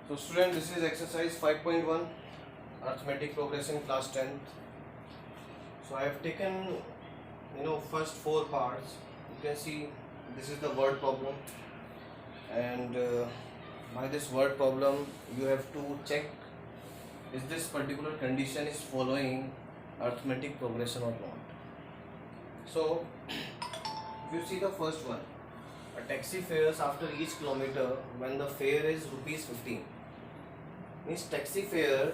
So student, this is exercise 5.1 arithmetic progression class 10th. So I have taken first four parts. You can see this is the word problem, and by this word problem you have to check is this particular condition is following arithmetic progression or not. So if you see the first one, a taxi fares after each kilometer when the fare is rupees 15. Means taxi fare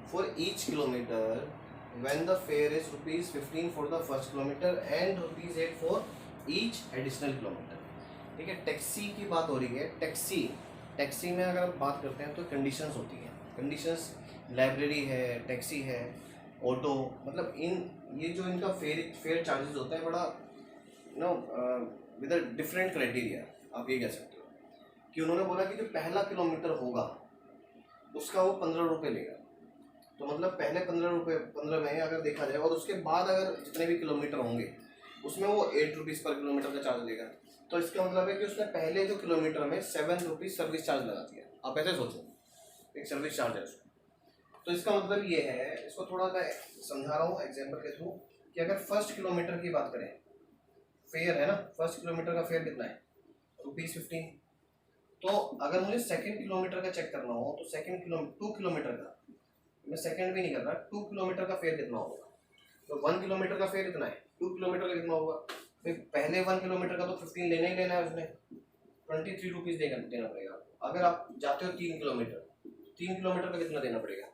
for each kilometer when the fare is rupees 15 for the first kilometer and rupees 8 for each additional kilometer. ठीक है, taxi की बात हो रही है. Taxi में अगर बात करते हैं तो कंडीशंस होती हैं. कंडीशंस लाइब्रेरी है, टैक्सी है, ऑटो, मतलब ये जो इनका फेयर चार्जेस होता है बड़ा विद अ डिफरेंट क्राइटेरिया. आप ये कह सकते हो कि उन्होंने बोला कि जो पहला किलोमीटर होगा उसका वो 15 रुपये लेगा. तो मतलब पहले 15 में अगर देखा जाए और उसके बाद अगर जितने भी किलोमीटर होंगे उसमें वो 8 रुपीज़ पर किलोमीटर का चार्ज लेगा. तो इसका मतलब है कि उसने पहले जो किलोमीटर में 7 रुपीज़ सर्विस चार्ज लगा दिया. आप ऐसे सोचो, एक सर्विस चार्ज है उसको. तो इसका मतलब ये है, इसको थोड़ा मैं समझा रहा हूँ एग्जाम्पल के थ्रू, कि अगर फर्स्ट किलोमीटर की बात करें, फेयर है ना, फर्स्ट किलोमीटर का फेयर कितना है, रुपीज़ 15. तो अगर मुझे सेकंड किलोमीटर का चेक करना हो तो 2 किलोमीटर का, मैं सेकंड भी नहीं कर रहा, 2 किलोमीटर का फेयर कितना होगा. तो 1 किलोमीटर का फेयर कितना है, 2 किलोमीटर का कितना होगा. भाई पहले 1 किलोमीटर का तो 15 लेना ही लेना है, उसने 23 रुपीज़ देना पड़ेगा. अगर आप जाते हो 3 किलोमीटर का कितना देना पड़ेगा.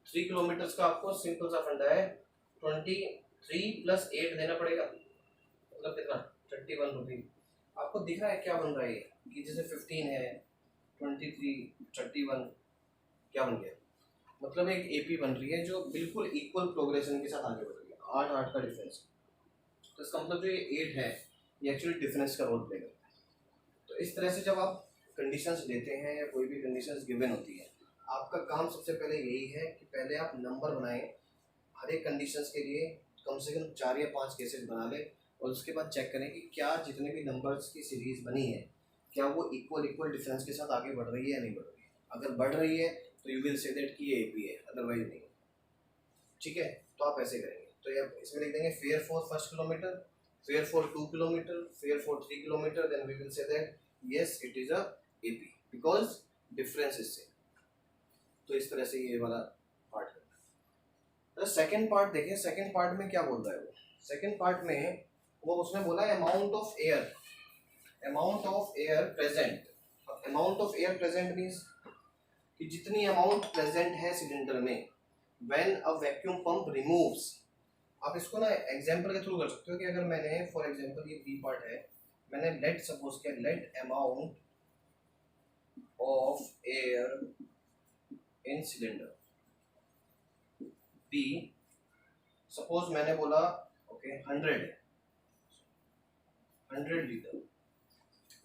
3 किलोमीटर्स का आपको सिंपल सा फंडा है, 23 + 8 देना पड़ेगा, मतलब कितना 31 रुपीज़. आपको दिख रहा है क्या बन रहा है कि जैसे 15 है, 23, 31 क्या बन गया. मतलब एक एपी बन रही है जो बिल्कुल इक्वल प्रोग्रेशन के साथ आगे बढ़ रही है. 8 का डिफरेंस. तो इसका मतलब जो ये 8 है ये एक्चुअली डिफरेंस का रोल प्ले करता है. तो इस तरह से जब आप कंडीशंस देते हैं या कोई भी कंडीशंस गिवन होती है, आपका काम सबसे पहले यही है कि पहले आप नंबर बनाएं. हर एक कंडीशंस के लिए कम से कम 4 या 5 केसेस बना लें और उसके बाद चेक करें कि क्या जितने भी नंबर्स की सीरीज़ बनी है क्या वो इक्वल डिफरेंस के साथ आगे बढ़ रही है या नहीं बढ़ रही है. अगर बढ़ रही है तो यू विल से दैट कि ये एपी है, अदरवाइज नहीं. ठीक है, तो आप ऐसे करेंगे. तो ये इसमें लिख देंगे fare for first kilometre, fare for 2 kilometre, fare for 3 kilometre, then we will say that yes it is a AP because difference is same. तो इस तरह से ये वाला पार्ट करना है. तो सेकंड पार्ट देखें, सेकंड पार्ट में क्या बोल रहा है वो. सेकंड पार्ट में वो उसने बोला amount of air present. Amount of air present means कि जितनी अमाउंट प्रेजेंट है सिलेंडर में when a vacuum pump removes. आप इसको ना एग्जांपल के थ्रू कर सकते हो कि अगर मैंने फॉर एग्जांपल ये बी पार्ट है, मैंने लेट सपोज किया let amount of air in cylinder B, suppose मैंने बोला ओके 100 लीटर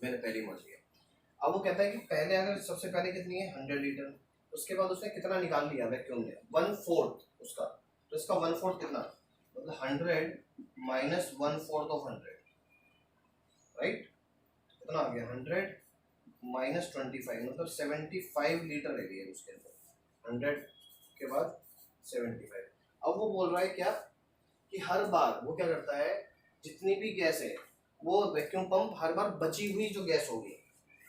मैंने पहले मान लिया. अब वो कहता है कि पहले अगर सबसे पहले कितनी है 100 लीटर, उसके बाद उसने कितना निकाल लिया वैक्यूम ने 1/4 उसका. तो इसका 1/4 कितना, मतलब 100 माइनस 1/4 ऑफ 100, राइट. कितना आ गया 100 माइनस 25, मतलब 75 लीटर रह गई है उसके अंदर. 100 के बाद 75. अब वो बोल रहा है क्या कि हर बार वो क्या करता है, जितनी भी गैस है वो वैक्यूम पंप हर बार बची हुई जो गैस होगी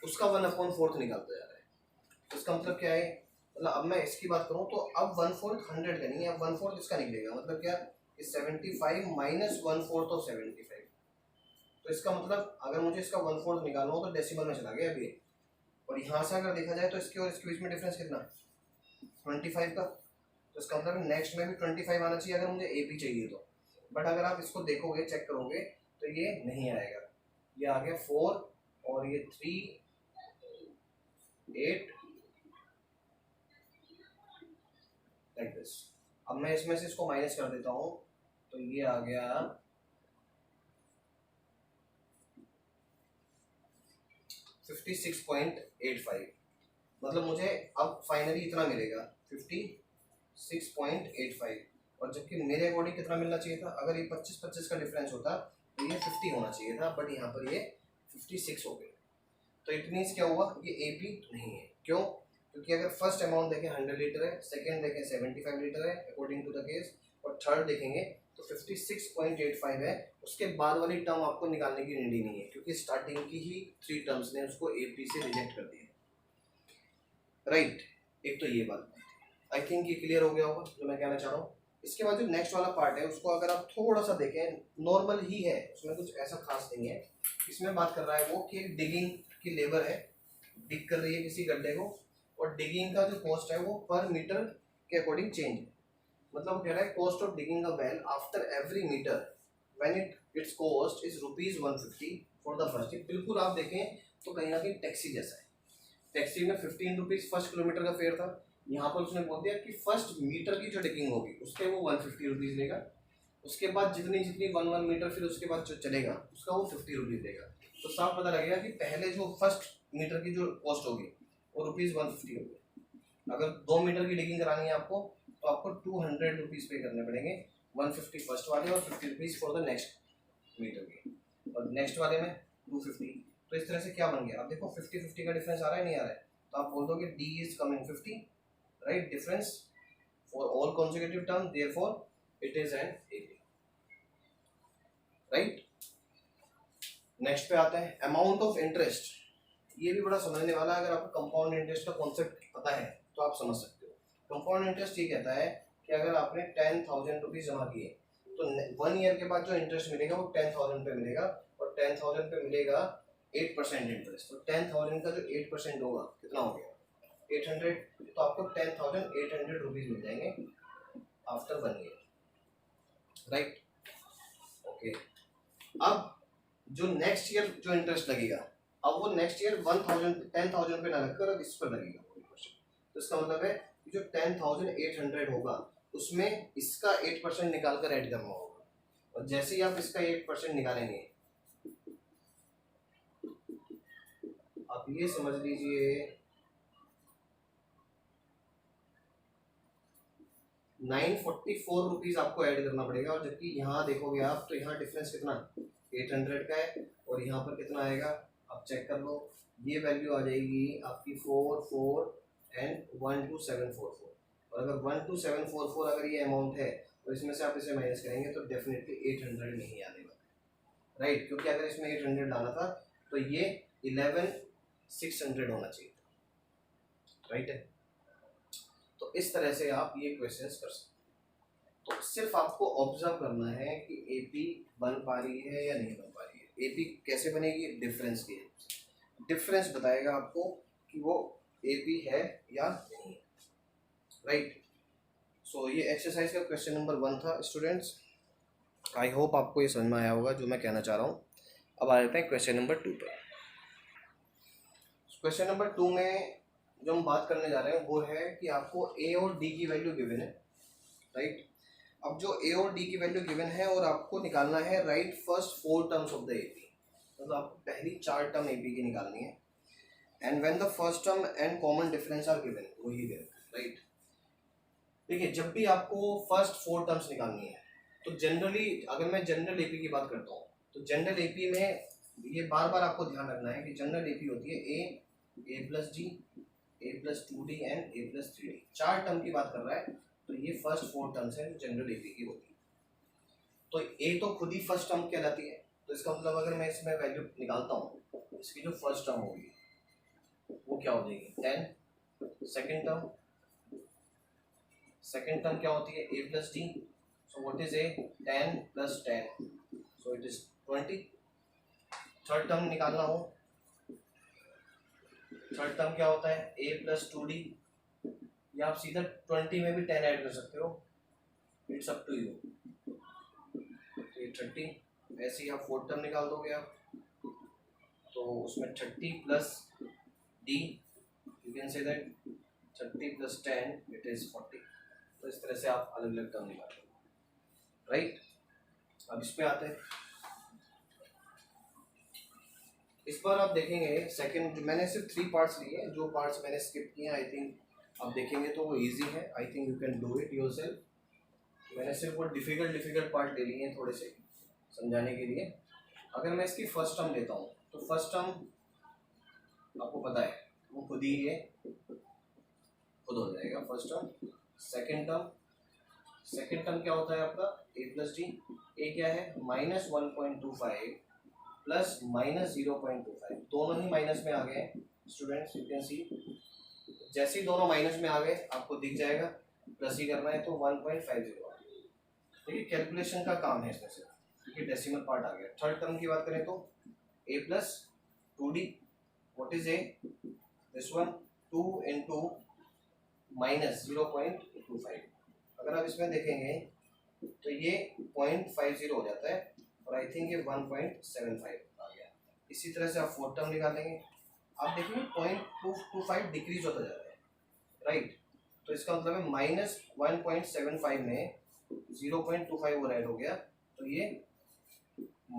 उसका 1/4 निकालता जा रहा है. तो इसका मतलब क्या है, मतलब अब मैं इसकी बात करूं तो अब 1/4 100 का नहीं है, अब 1/4 इसका निकलेगा. मतलब क्या कि 75 माइनस 1/4 ऑफ 75. तो इसका मतलब अगर मुझे इसका 1/4 निकालना हो तो डेसिमल में चला गया अभी. और यहाँ से अगर देखा जाए तो इसके और इसके बीच में डिफरेंस कितना 25 का. तो इसका मतलब नेक्स्ट में भी 25 आना चाहिए अगर मुझे एपी चाहिए तो. बट अगर आप इसको देखोगे चेक करोगे तो ये नहीं आएगा. ये आ गया 4 और ये 3 8 लाइक दिस. अब मैं इसमें से इसको माइनस कर देता हूँ तो ये आ गया 56.85. मतलब मुझे अब फाइनली इतना मिलेगा 56.85. और जबकि मेरे अकॉर्डिंग कितना मिलना चाहिए था, अगर ये 25 का डिफरेंस होता तो ये 50 होना चाहिए था, बट यहाँ पर ये 56 हो गया. तो इट मीन्स क्या हुआ, ये एपी नहीं है. क्यों, क्योंकि अगर फर्स्ट अमाउंट देखें 100 लीटर है, सेकंड देखें 75 लीटर है अकॉर्डिंग टू द केस, और थर्ड देखेंगे तो 56.85 है। उसके बाद वाली टर्म आपको निकालने की नीड ही नहीं है, क्योंकि स्टार्टिंग की ही 3 टर्म्स ने उसको एपी से रिजेक्ट कर दिया, राइट। एक तो ये बात, आई थिंक ये क्लियर हो गया होगा जो मैं कहना चाह रहा हूँ। इसके बाद जो नेक्स्ट वाला पार्ट है उसको अगर आप थोड़ा सा देखें, नॉर्मल ही है, उसमें कुछ ऐसा खास नहीं है। इसमें बात कर रहा है वो कि डिगिंग की लेबर है, डिग कर रही है किसी गड्ढे को, और डिगिंग का जो कॉस्ट है वो पर मीटर के अकॉर्डिंग चेंज है। मतलब कह रहा है cost of digging a well after every metre when its cost is ₹150 for the first. बिल्कुल आप देखें तो कहीं ना कहीं टैक्सी जैसा है। टैक्सी में 15 रुपीज़ फर्स्ट किलोमीटर का फेयर था, यहाँ पर उसने बोल दिया कि फर्स्ट मीटर की जो डिगिंग होगी उसके वो 150 रुपीज़ लेगा, उसके बाद जितनी जितनी 1 मीटर फिर उसके बाद जो चलेगा उसका वो 50 रुपीज़ देगा। तो साफ पता लगेगा कि पहले जो फर्स्ट मीटर की जो कॉस्ट होगी वो ₹150 होगी। अगर 2 मीटर की डिगिंग करानी है आपको तो आपको 200 रुपीज़ पे करने पड़ेंगे, 150 फर्स्ट वाले और 50 rupees for the next metre के, और नेक्स्ट वाले में 250। तो इस तरह से क्या बन गया, आप देखो 50-50 का डिफरेंस आ रहा है नहीं आ रहा है, तो आप बोल दो कि D is coming 50, right, difference for all consecutive term, therefore it is an AP, right. Next पे आते हैं अमाउंट ऑफ इंटरेस्ट। ये भी बड़ा समझने वाला है, अगर आपको कंपाउंड इंटरेस्ट का कॉन्सेप्ट पता है तो आप समझ सकते हो। कंपाउंड इंटरेस्ट ये कहता है कि अगर आपने 10,000 रुपीज़ जमा किए तो 1 ईयर के बाद जो इंटरेस्ट मिलेगा वो 10,000 पे मिलेगा, और 10,000 पे मिलेगा 8% इंटरेस्ट। तो 10,000 का जो 8% होगा कितना हो गया 800, तो आपको 10,800 रुपीज़ मिल जाएंगे आफ्टर 1 ईयर, राइट। ओके, अब जो नेक्स्ट ईयर जो इंटरेस्ट लगेगा, अब वो नेक्स्ट ईयर 10,000 पे ना लगकर अब इस पर लगेगा। तो इसका मतलब है जो 10,800 होगा उसमें इसका 8% निकाल कर ऐड करना होगा, और जैसे ही आप इसका 8% निकालेंगे, आप ये समझ लीजिए 944 रुपीज़ आपको ऐड करना पड़ेगा। और जबकि यहाँ देखोगे आप तो यहाँ डिफरेंस कितना 800 का है, और यहाँ पर कितना आएगा आप चेक कर लो, ये वैल्यू आ जाएगी आपकी 4 एंड 12744। और अगर 12744 अगर ये अमाउंट है तो इसमें से आप इसे माइनस करेंगे तो डेफिनेटली 800 नहीं आने वाला, राइट। क्योंकि अगर इसमें 800 डाला था तो ये 11,600 होना चाहिए, राइट है। तो इस तरह से आप ये क्वेश्चंस कर सकते हैं। तो सिर्फ आपको ऑब्जर्व करना है कि एपी बन पा रही है या नहीं बन पा रही है। एपी कैसे बनेगी, डिफरेंस की, डिफरेंस बताएगा आपको कि वो एपी है या नहीं, राइट। सो ये एक्सरसाइज का क्वेश्चन नंबर 1 था स्टूडेंट्स। आई होप आपको ये समझ में आया होगा जो मैं कहना चाह रहा हूँ। अब आ जाते हैं क्वेश्चन नंबर 2 पर। क्वेश्चन नंबर 2 में जो हम बात करने जा रहे हैं वो है कि आपको ए और डी की वैल्यू गिवन है, राइट। अब जो ए और डी की वैल्यू गिवन है और आपको निकालना है right first 4 terms of the AP, मतलब आपको पहली 4 टर्म एपी की निकालनी है। And when the first term and common difference are given, वही गिवन, राइट। देखिए जब भी आपको फर्स्ट 4 टर्म्स निकालनी है तो जनरली, अगर मैं जनरल एपी की बात करता हूँ तो जनरल एपी में ये बार बार आपको ध्यान रखना है कि जनरल एपी होती है a plus d, a plus 2d and a plus 3d। 4 term की बात कर रहा है तो ये फर्स्ट 4 टर्म्स है जो जनरल एपी की होती है। तो ए तो खुद ही फर्स्ट टर्म कहलाती है, तो इसका मतलब अगर मैं इसमें वैल्यू निकालता हूँ इसकी जो फर्स्ट टर्म होगी वो क्या हो जाएगी 10। सेकेंड टर्म क्या होती है a plus d, so what is a 10 plus 10, so it is 20। Third term निकालना हो, थर्ड टर्म क्या होता है a प्लस 2d, या आप सीधा 20 में भी 10 ऐड कर सकते हो, इट्स अप टू यू। ये 30, ऐसे ही आप फोर्थ टर्म निकाल दोगे आप, तो उसमें 30 plus d, you can say that 30 plus 10 it is 40। तो इस तरह से आप अलग अलग टर्म निकालोगे, राइट। अब इस पे आते हैं, इस बार आप देखेंगे सेकंड, मैंने सिर्फ 3 पार्ट्स लिए हैं, जो पार्ट्स मैंने स्किप किए हैं आई थिंक आप देखेंगे तो वो इजी है, I think you can do it yourself. मैंने सिर्फ वो डिफ़िकल्ट पार्ट ले लिए हैं थोड़े से समझाने के लिए। अगर मैं इसकी फर्स्ट टर्म लेता हूँ तो फर्स्ट टर्म आपको पता है वो खुद ही है खुद हो जाएगा फर्स्ट टर्म। सेकेंड टर्म क्या होता है आपका ए प्लस डी। ए क्या है -1.25 प्लस -0.25, दोनों ही माइनस में आ गए हैं स्टूडेंट्स, यू कैन सी। जैसे ही दोनों माइनस में आ गए आपको दिख जाएगा प्लस ही करना है तो 1.50। देखिए कैलकुलेशन का काम है इसमें से, क्योंकि डेसिमल पार्ट आ गया। थर्ड टर्म की बात करें तो a plus 2d, what is a, this one 2 into -0.25। अगर आप इसमें देखेंगे तो ये 0.50 हो जाता है और आई थिंक ये 1.75 आ गया। इसी तरह से आप फोर्थ टर्म निकालेंगे, आप देखेंगे 0.225 डिक्रीज होता जा रहा है, राइट। तो इसका मतलब है -1.75 में 0.25 वो ऐड हो गया तो ये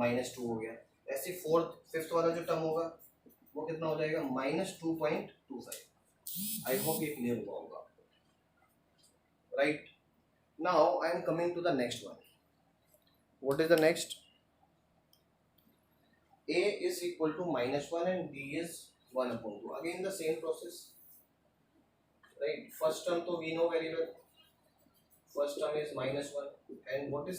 -2 हो गया। ऐसे फिफ्थ वाला जो टर्म होगा वो कितना हो जाएगा -2.25। आई होप ये क्लियर हुआ होगा आपको, right. Now I am coming to the next one. What is the next? a is equal to -1 and b is 1/2। again the same process, right? First term तो we know very well, first term is -1 and what is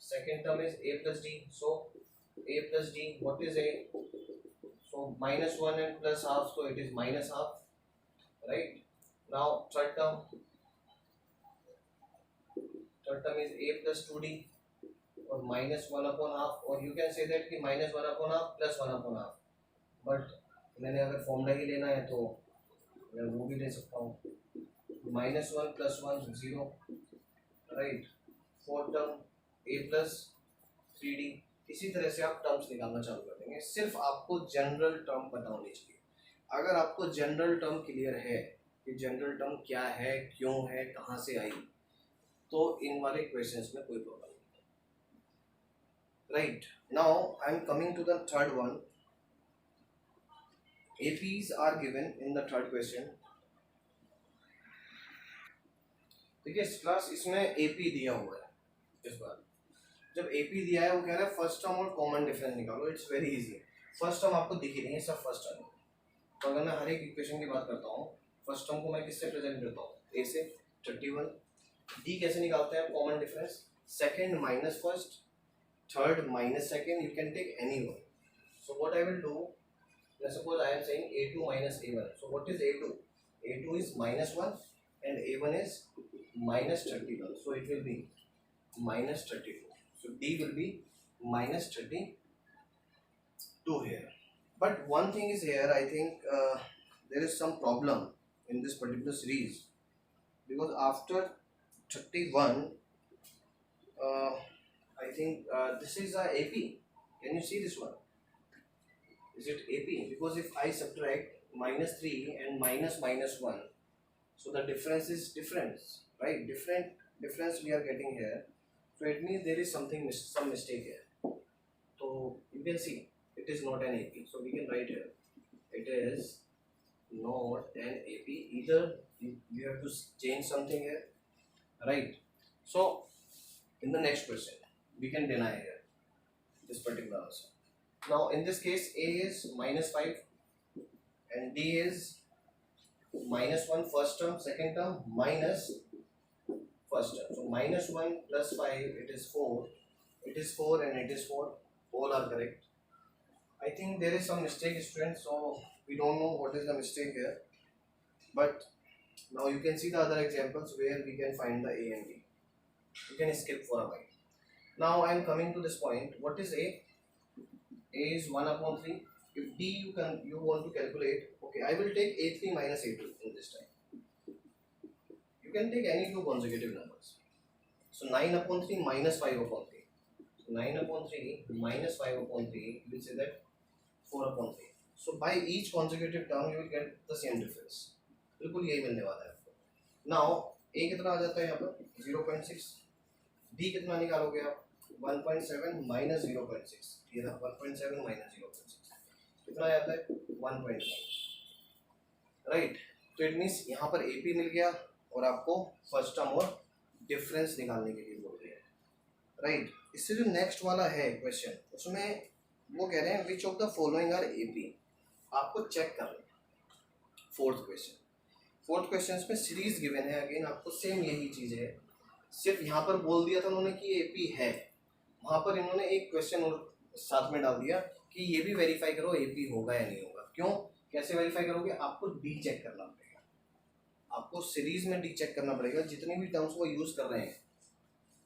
second term is a plus d, so a plus d, what is a, so -1 and plus half, so it is -half, right? Now third term is a plus 2d और -1/2, और you can say that कि -1/2 plus 1/2, but मैंने अगर formula ही लेना है तो मैं वो भी ले सकता हूँ, -1 + 1 0, right. Fourth term a plus 3d। इसी तरह से आप टर्म्स निकालना चालू कर देंगे। सिर्फ आपको जनरल टर्म पता होनी चाहिए। अगर आपको जनरल टर्म क्लियर है कि जनरल टर्म क्या है, क्यों है, कहाँ से आई, तो इन वाले क्वेश्चंस में कोई प्रॉब्लम नहीं, right. Now I am coming to the third one. APs are given in the third question। देखिए क्लास इसमें AP दिया हुआ है। इस बार जब AP दिया है वो कह रहा है फर्स्ट टर्म और कॉमन डिफरेंस निकालो। It's very easy. First term आपको दिख ही नहीं है, सब फर्स्ट टर्म। तो अगर मैं हर एक इक्वेशन की बात करता हूँ, फर्स्ट टर्म को मैं किससे प्रेजेंट करता हूँ, a से 31। D कैसे निकालते हैं common difference, second minus first, third minus second, you can take any one. So what I will do, suppose I am saying a2 minus a1, so what is a2? a2 is -1 and a1 is -31, so it will be -32, so D will be -32 here. But one thing is here, I think there is some problem in this particular series, because after 31 I think this is a AP. Can you see this one? Is it AP? Because if I subtract -3 and -1, so the difference is difference, right? Difference we are getting here, so it means there is some mistake here. So you can see it is not an AP, so we can write here it is not an AP. Either you have to change something here, right? So in the next question we can deny here this particular answer. Now in this case a is -5 and D is -1 first term, second term minus first term, so -1 plus 5 it is 4, it is 4 and it is 4, all are correct. I think there is some mistake, students, so we don't know what is the mistake here, but now you can see the other examples where we can find the A and D. You can skip for a while. Now I am coming to this point. What is A? A is 1/3. If D you want to calculate, okay, I will take A3 minus A2 in this time. You can take any two consecutive numbers. So 9/3 minus 5/3. So 9/3 minus 5/3, you will say that 4/3. So by each consecutive term you will get the same difference. बिल्कुल यही मिलने वाला है आपको। Now A कितना आ जाता है यहाँ पर 0.6, D कितना निकालोगे आप 1.7 minus 0.6, ये था 1.7 minus 0.6 कितना आता है 1.9, राइट। तो इट मीन्स यहाँ पर AP मिल गया और आपको फर्स्ट टर्म और डिफरेंस निकालने के लिए बोल रहे हैं, राइट। इससे जो नेक्स्ट वाला है क्वेश्चन, उसमें वो कह रहे हैं which of the following are AP। आपको चेक करना है फोर्थ क्वेश्चन, फोर्थ क्वेश्चन में सीरीज गिवन है, अगेन आपको सेम यही चीज है, सिर्फ यहाँ पर बोल दिया था उन्होंने कि एपी है, वहां पर इन्होंने एक क्वेश्चन और साथ में डाल दिया कि ये भी वेरीफाई करो एपी होगा या नहीं होगा। क्यों, कैसे वेरीफाई करोगे, आपको डी चेक करना पड़ेगा, आपको सीरीज में डी चेक करना पड़ेगा जितनी भी टर्म्स वो यूज कर रहे हैं।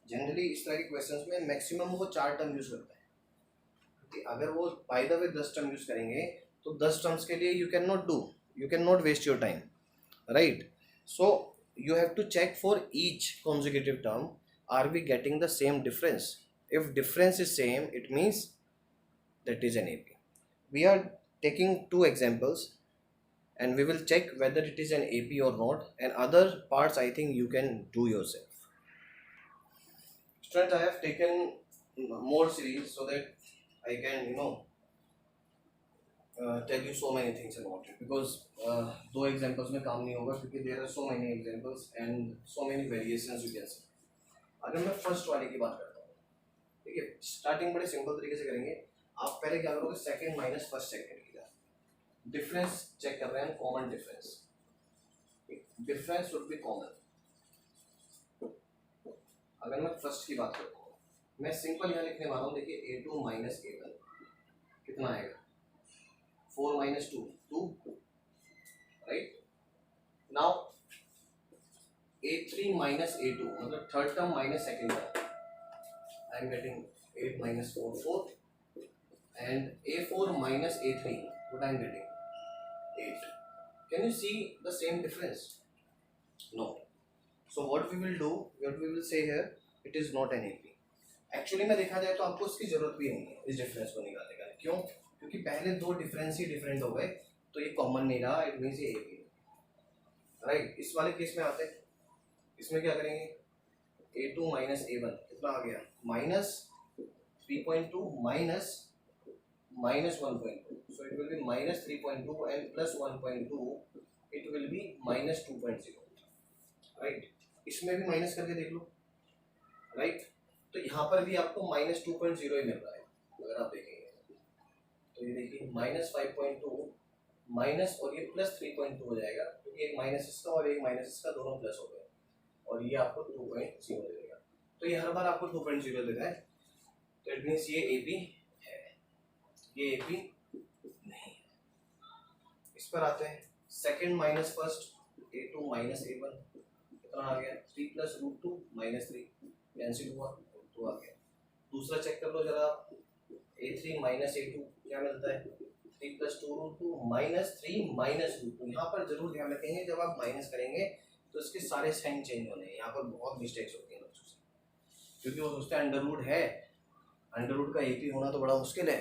जनरली इस तरह के क्वेश्चंस में मैक्सिमम वो 4 टर्म यूज करता है, क्योंकि अगर वो by the way 10 term use करेंगे तो 10 टर्म्स के लिए you cannot waste your time, right. So you have to check for each consecutive term, are we getting the same difference? If difference is same, it means that is an AP. We are taking 2 examples and we will check whether it is an AP or not, and other parts I think you can do yourself. Students, I have taken more series so that I can tell you so many things about it, because 2 examples में काम नहीं होगा, क्योंकि there are so many examples and so many variations you can see. अगर मैं first वाले की बात करता हूँ, ठीक है, स्टार्टिंग बड़े सिंपल तरीके से करेंगे। आप पहले क्या करोगे, सेकंड माइनस फर्स्ट सेकंड की डिफरेंस चेक कर रहे हैं, common difference, difference would be common. अगर मैं फर्स्ट की बात करता हूँ, मैं सिंपल यहाँ लिखने वाला हूँ, देखिए a2 माइनस a1 कितना आएगा, 4 minus 2, 2, right? Now a3 minus a2, मतलब third term minus second term, I am getting 8 minus 4, 4, and a4 minus a3, what I am getting, 8. Can you see the same difference? No. So what we will do, what we will say here, it is not an AP. Actually में देखा जाए तो आपको इसकी जरूरत भी नहीं है इस डिफरेंस को निकालने का। क्यों, क्योंकि पहले 2 डिफरेंस ही डिफरेंट हो गए, तो ये कॉमन नहीं रहा, इट मींस ये AP, राइट। इस वाले केस में आते हैं, इसमें क्या करेंगे, a2 माइनस a1 कितना आ गया, minus 3.2 minus 1.2, so it will be minus 3.2 and plus 1.2, it will be minus 2.0, right. इसमें भी माइनस करके देख लो, राइट। तो यहाँ पर भी आपको माइनस 2.0 ही मिल रहा है अगर आप देखेंगे तो, ये देखिए माइनस 5.2 माइनस और ये प्लस 3.2 हो जाएगा, क्योंकि एक माइनस इसका और एक माइनस इसका दोनों प्लस हो गए, और ये आपको 2.0 दे देगा। तो ये हर बार आपको 2.0 देता है, तो इट मीन्स ये AP है, ये AP नहीं है। इस पर आते हैं, second minus first, a2 minus a1 कितना आ गया, 3 प्लस रूट 2 माइनस 3 कैंसिल हुआ, रूट 2 आ गया। दूसरा चेक कर लो जरा, a3 माइनस a2 क्या मिलता है, 3 plus 2 root 2 minus 3 minus root 2। यहाँ पर जरूर ध्यान रखेंगे, जब आप माइनस करेंगे तो इसके सारे साइन चेंज होने हैं, यहाँ पर बहुत मिस्टेक्स होती हैं बच्चों से, क्योंकि वो सोचते हैं अंडर रूट है, अंडर रूट का AP होना तो बड़ा मुश्किल है,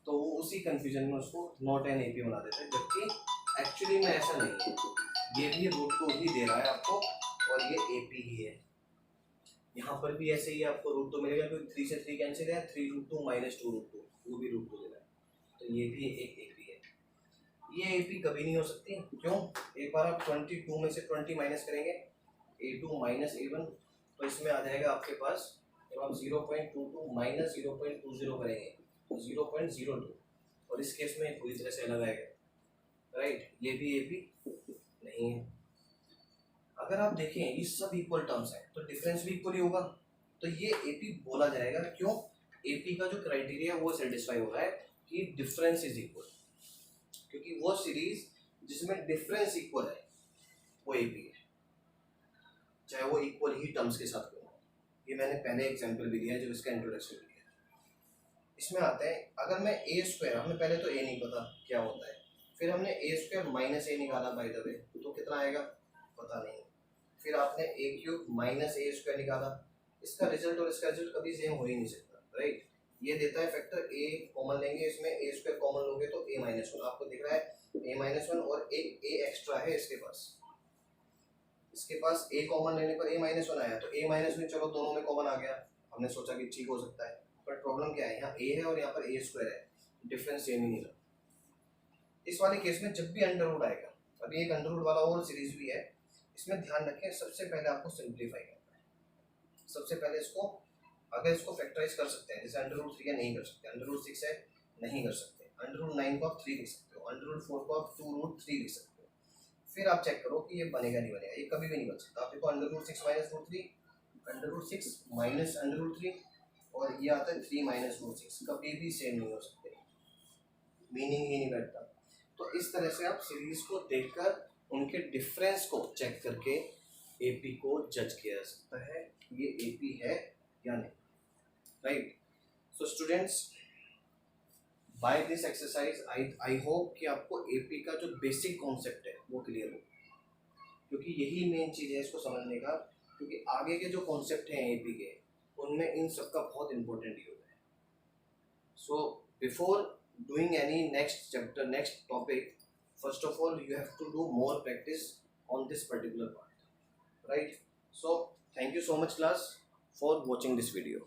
तो वो उसी कंफ्यूजन में उसको नॉट एन AP बना देते हैं, जबकि एक्चुअली में ऐसा नहीं है, ये भी रूट 2 ही दे रहा है आपको और ये AP ही है। यहाँ पर भी ऐसे ही आपको रूट 2 मिलेगा, क्योंकि 3 से 3 कैंसिल है, 3 रूट 2 माइनस 2 रूट 2, वो भी रूट 2 दे रहा है, तो ये भी एक AP है। ये AP कभी नहीं हो सकती, क्यों, एक बार आप 22 में से 20 माइनस करेंगे, a2 माइनस a1, तो इसमें आ जाएगा आपके पास, जब आप 0.22 माइनस 0.20 करेंगे तो 0.02, और इस केस में पूरी तरह से अलग आएगा, राइट। ये भी AP नहीं है। अगर आप देखें ये सब इक्वल टर्म्स हैं तो डिफरेंस भी इक्वल ही होगा, तो ये AP बोला जाएगा। क्यों, AP का जो क्राइटेरिया वो सेटिस्फाई हो रहा है कि डिफरेंस इज इक्वल, क्योंकि वो सीरीज जिसमें डिफरेंस इक्वल है वो AP है, चाहे वो इक्वल ही टर्म्स के साथ हो। ये मैंने पहले एग्जांपल भी दिया है जो इसका इंट्रोडक्शन भी दिया। इसमें आते हैं, अगर मैं a², हमें पहले तो a नहीं पता क्या होता है, फिर हमने a² माइनस a निकाला बाय द वे, तो कितना आएगा पता नहीं, फिर आपने a³ माइनस a² निकाला, इसका रिजल्ट और इसका रिजल्ट कभी सेम हो ही नहीं सकता, राइट। ये देता है फैक्टर a, कॉमन लेंगे इसमें, a² कॉमन लोगे तो a-1, आपको दिख रहा है a-1, और एक a एक्स्ट्रा है इसके पास a कॉमन लेने पर a-1 आया, तो a-1 चलो दोनों में कॉमन आ गया, हमने सोचा कि ठीक हो सकता है, बट प्रॉब्लम क्या है, यहाँ a है और यहाँ पर a² है, डिफरेंस सेम ही नहीं रहा। इस वाले केस में जब भी अंडर रूट आएगा, अभी एक अंडर रूट वाला और सीरीज भी है, इसमें ध्यान रखें, सबसे पहले आपको सिंप्लीफाई करना है। सबसे पहले इसको, अगर इसको फैक्टराइज कर सकते हैं, जैसे अंडर रूट 3 नहीं कर सकते, अंडर रूट 6 है नहीं कर सकते, अंडर रूट 9 को आप 3 लिख सकते हो, अंडर रूट 4 को आप 2 रूट 3 लिख सकते हो, फिर आप चेक करो कि ये बनेगा नहीं बनेगा, ये कभी भी नहीं बन सकता। आप देखो √6 माइनस √3, √6 माइनस √3, और ये आता है 3 माइनस √6, कभी भी सेम नहीं हो सकते, मीनिंग ही नहीं बैठता। तो इस तरह से आप सीरीज को देखकर उनके डिफरेंस को चेक करके एपी को जज किया जा सकता है, ये एपी है या नहीं, right. So students, by this exercise I hope कि आपको एपी का जो बेसिक कॉन्सेप्ट है वो क्लियर हो, क्योंकि यही मेन चीज़ है इसको समझने का, क्योंकि आगे के जो कॉन्सेप्ट हैं एपी के उनमें इन सब का बहुत इंपॉर्टेंट यूज है। So before doing any next chapter, next topic, first of all you have to do more practice on this particular part, right? So thank you so much class for watching this video.